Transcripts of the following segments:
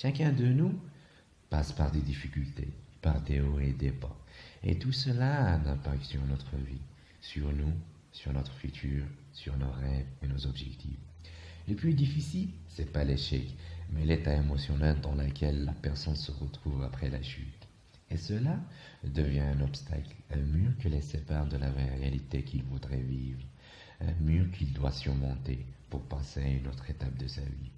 Chacun de nous passe par des difficultés, par des hauts et des bas. Et tout cela a un impact sur notre vie, sur nous, sur notre futur, sur nos rêves et nos objectifs. Le plus difficile, c'est pas l'échec, mais l'état émotionnel dans lequel la personne se retrouve après la chute. Et cela devient un obstacle, un mur qui les sépare de la vraie réalité qu'il voudrait vivre, un mur qu'il doit surmonter pour passer à une autre étape de sa vie.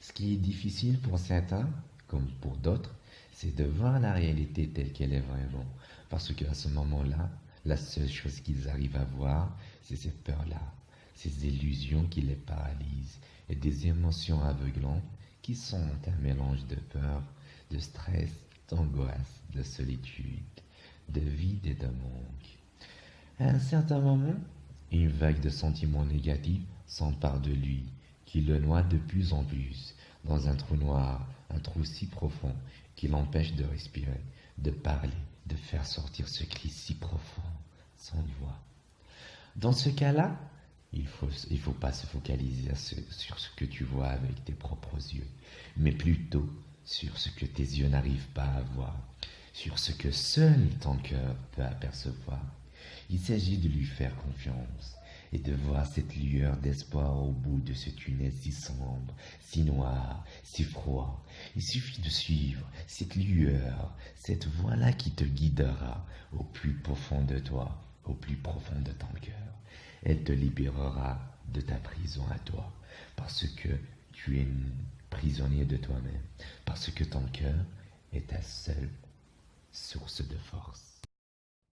Ce qui est difficile pour certains, comme pour d'autres, c'est de voir la réalité telle qu'elle est vraiment. Parce qu'à ce moment-là, la seule chose qu'ils arrivent à voir, c'est ces peurs-là, ces illusions qui les paralysent et des émotions aveuglantes qui sont un mélange de peur, de stress, d'angoisse, de solitude, de vide et de manque. À un certain moment, une vague de sentiments négatifs s'empare de lui, qui le noie de plus en plus, dans un trou noir, un trou si profond qui l'empêche de respirer, de parler, de faire sortir ce cri si profond, sans voix. Dans ce cas-là, il faut pas se focaliser sur ce que tu vois avec tes propres yeux, mais plutôt sur ce que tes yeux n'arrivent pas à voir, sur ce que seul ton cœur peut apercevoir. Il s'agit de lui faire confiance et de voir cette lueur d'espoir au bout de ce tunnel si sombre, si noir, si froid. Il suffit de suivre cette lueur, cette voie-là qui te guidera au plus profond de toi, au plus profond de ton cœur. Elle te libérera de ta prison à toi, parce que tu es prisonnier de toi-même, parce que ton cœur est ta seule source de force.